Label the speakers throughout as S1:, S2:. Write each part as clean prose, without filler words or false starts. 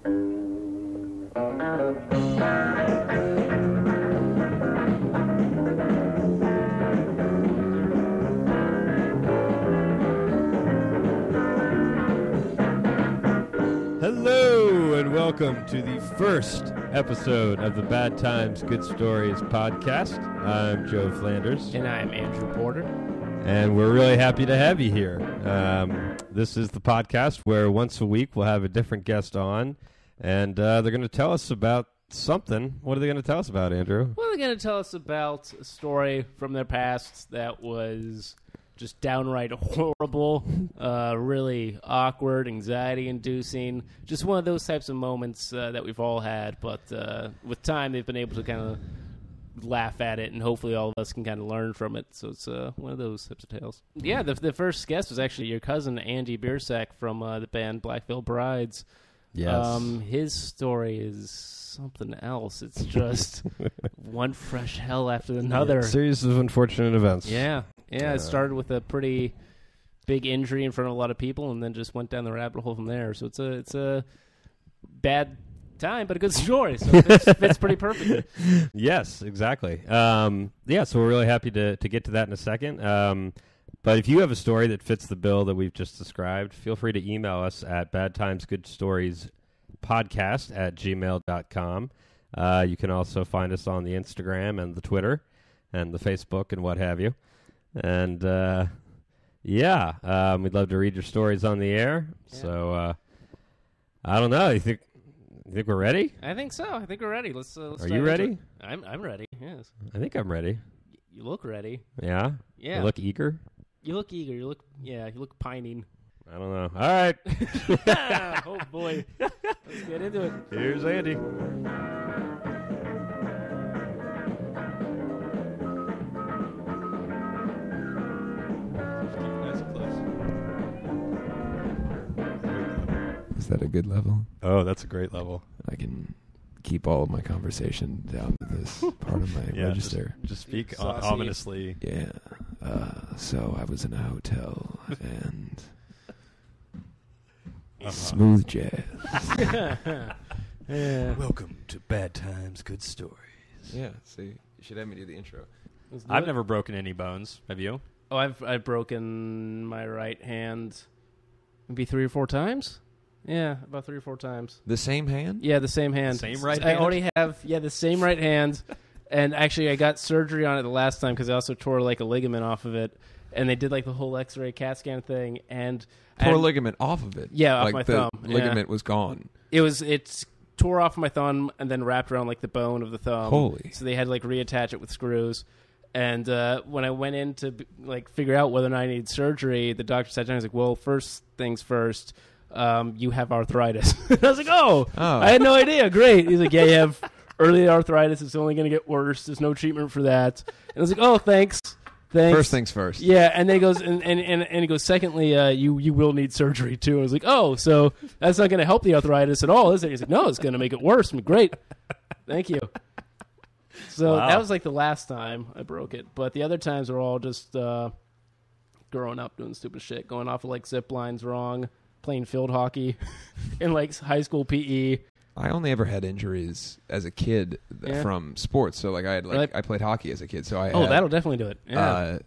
S1: Hello and welcome to the first episode of the Bad Times, Good Stories podcast. I'm Joe Flanders.
S2: And I'm Andrew Porter.
S1: And we're really happy to have you here. This is the podcast where once a week we'll have a different guest on, and they're going to tell us about something. What are they going to tell us about, Andrew?
S2: Well, they're going to tell us about a story from their past that was just downright horrible, really awkward, anxiety-inducing. Just one of those types of moments that we've all had. But with time, they've been able to kind of laugh at it, and hopefully all of us can kind of learn from it. So it's one of those types of tales. Yeah, the first guest was actually your cousin, Andy Biersack, from the band Black Veil Brides.
S1: Yes.
S2: His story is something else. It's just one fresh hell after another.
S1: Series of unfortunate events.
S2: Yeah. It started with a pretty big injury in front of a lot of people, and then just went down the rabbit hole from there. So it's a bad time, but a good story. So it fits pretty perfectly.
S1: Yes, exactly. So we're really happy to get to that in a second. But if you have a story that fits the bill that we've just described, feel free to email us at badtimesgoodstoriespodcast@gmail.com. You can also find us on the Instagram and the Twitter and the Facebook and what have you. And, we'd love to read your stories on the air. Yeah. So, I don't know. You think we're ready?
S2: I think so. I think we're ready. Let's
S1: Are you ready?
S2: I'm ready, yes.
S1: I think I'm ready.
S2: You look ready.
S1: Yeah?
S2: Yeah.
S1: You look eager?
S2: You look eager. You look pining.
S1: I don't know. All right.
S2: Oh, boy. Let's get into it.
S1: Here's Andy.
S3: Is that a good level?
S1: Oh, that's a great level.
S3: I can keep all of my conversation down to this part of my register.
S1: Just speak ominously.
S3: Yeah. So I was in a hotel and smooth jazz.
S2: Yeah.
S1: Welcome to Bad Times, Good Stories.
S3: Yeah. See, you should have me do the intro.
S1: I've never broken any bones. Have you?
S2: Oh, I've broken my right hand maybe 3 or 4 times. Yeah, about 3 or 4 times.
S3: The same hand?
S2: Yeah, the same hand.
S1: Same right
S2: I
S1: hand?
S2: already have, the same right hand. And actually, I got surgery on it the last time because I also tore like a ligament off of it. And they did like the whole X-ray CAT scan thing. And
S3: tore a ligament off of it?
S2: Yeah,
S3: off
S2: like
S3: my
S2: thumb.
S3: Ligament was gone.
S2: It's tore off my thumb and then wrapped around like the bone of the thumb.
S3: Holy.
S2: So they had to like reattach it with screws. And when I went in to like figure out whether or not I needed surgery, the doctor sat down and was like, well, first things first, you have arthritis. And I was like, oh, I had no idea. Great. He's like, yeah, you have early arthritis. It's only going to get worse. There's no treatment for that. And I was like, oh, thanks.
S3: First things first.
S2: Yeah, and then he goes, and he goes, secondly, you will need surgery too. I was like, oh, so that's not going to help the arthritis at all, is it? He's like, no, it's going to make it worse. I'm like, great. Thank you. So that was like the last time I broke it. But the other times were all just growing up doing stupid shit, going off of like zip lines wrong, playing field hockey in like high school PE.
S3: I only ever had injuries as a kid from sports. So like I played hockey as a kid. So
S2: that'll definitely do it. Yeah.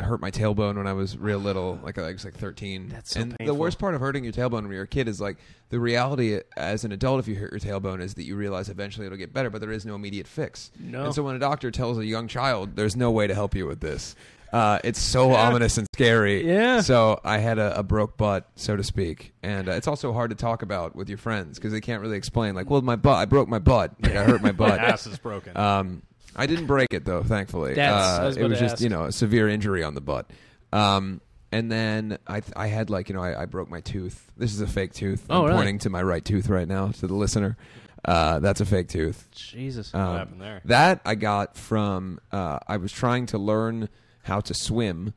S3: Hurt my tailbone when I was real little. Like I was like 13.
S2: That's so
S3: painful.
S2: The
S3: worst part of hurting your tailbone when you're a kid is like the reality as an adult. If you hurt your tailbone, is that you realize eventually it'll get better, but there is no immediate fix.
S2: No.
S3: And so when a doctor tells a young child, "There's no way to help you with this," it's so ominous and scary.
S2: Yeah.
S3: So I had a broke butt, so to speak, and it's also hard to talk about with your friends because they can't really explain. Like, well, I broke my butt. Like, I hurt my butt.
S1: My ass is broken.
S3: I didn't break it though, thankfully.
S2: It
S3: was just a severe injury on the butt. And then I had I broke my tooth. This is a fake tooth. I'm pointing to my right tooth right now to the listener. That's a fake tooth.
S2: Jesus,
S1: what happened there?
S3: That I got from I was trying to learn how to swim,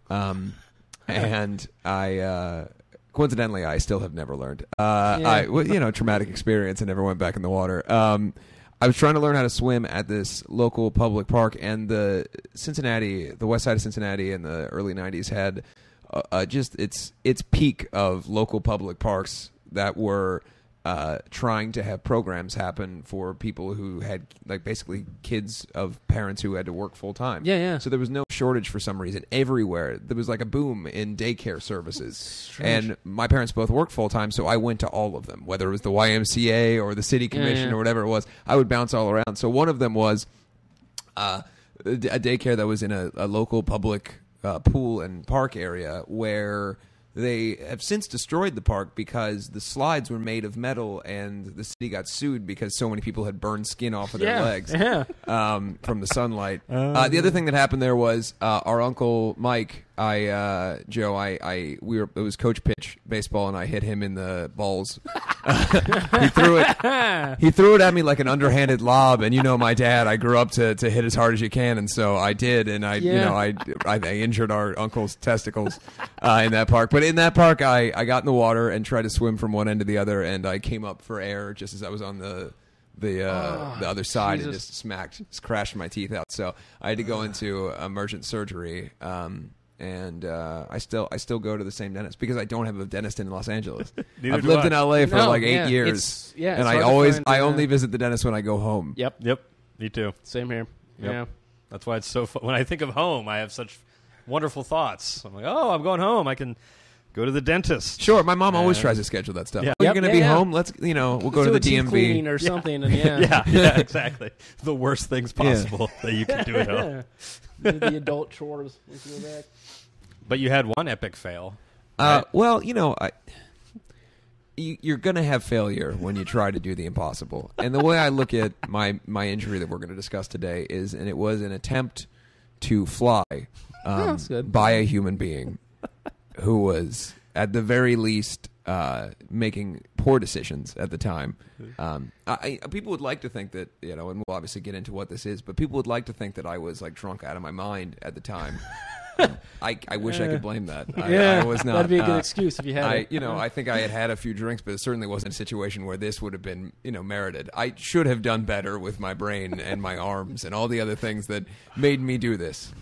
S3: and I coincidentally I still have never learned. Traumatic experience. I never went back in the water. I was trying to learn how to swim at this local public park, and the west side of Cincinnati in the early 90s had just its peak of local public parks that were trying to have programs happen for people who had like basically kids of parents who had to work full time.
S2: Yeah.
S3: So there was no shortage for some reason. Everywhere there was like a boom in daycare services, and my parents both worked full time, so I went to all of them, whether it was the YMCA or the city commission or whatever it was. I would bounce all around. So one of them was a daycare that was in a local public pool and park area where they have since destroyed the park because the slides were made of metal, and the city got sued because so many people had burned skin off of their legs from the sunlight. The other thing that happened there was our uncle Mike. It was coach pitch baseball, and I hit him in the balls. He threw it at me like an underhanded lob, and my dad. I grew up to hit as hard as you can, and so I did, and I injured our uncle's testicles in that park. But in that park, I got in the water and tried to swim from one end to the other, and I came up for air just as I was on the other side,
S2: Jesus.
S3: and just crashed my teeth out. So I had to go into emergent surgery. And I still go to the same dentist because I don't have a dentist in Los Angeles. I've lived in LA for 8 years, and I only visit the dentist when I go home.
S2: Yep.
S1: Me too.
S2: Same here.
S1: Yep.
S2: Yeah.
S1: That's why it's so fun. When I think of home, I have such wonderful thoughts. I'm like, oh, I'm going home. I can go to the dentist.
S3: Sure, my mom always tries to schedule that stuff.
S1: Yeah.
S3: Oh, you're going to be home? Let's we'll go to the
S2: teeth
S3: DMV
S2: cleaning or something. And
S1: yeah, exactly. The worst things possible that you can do at home.
S2: The adult chores.
S1: But you had one epic fail.
S3: Right? Well, you're going to have failure when you try to do the impossible. And the way I look at my injury that we're going to discuss today is, and it was an attempt to fly by a human being who was, at the very least, making poor decisions at the time. People would like to think that, and we'll obviously get into what this is, but people would like to think that I was like drunk out of my mind at the time. I wish I could blame that. I was not.
S2: That'd be a good excuse if you had it.
S3: I think I had a few drinks, but it certainly wasn't a situation where this would have been, merited. I should have done better with my brain and my arms and all the other things that made me do this.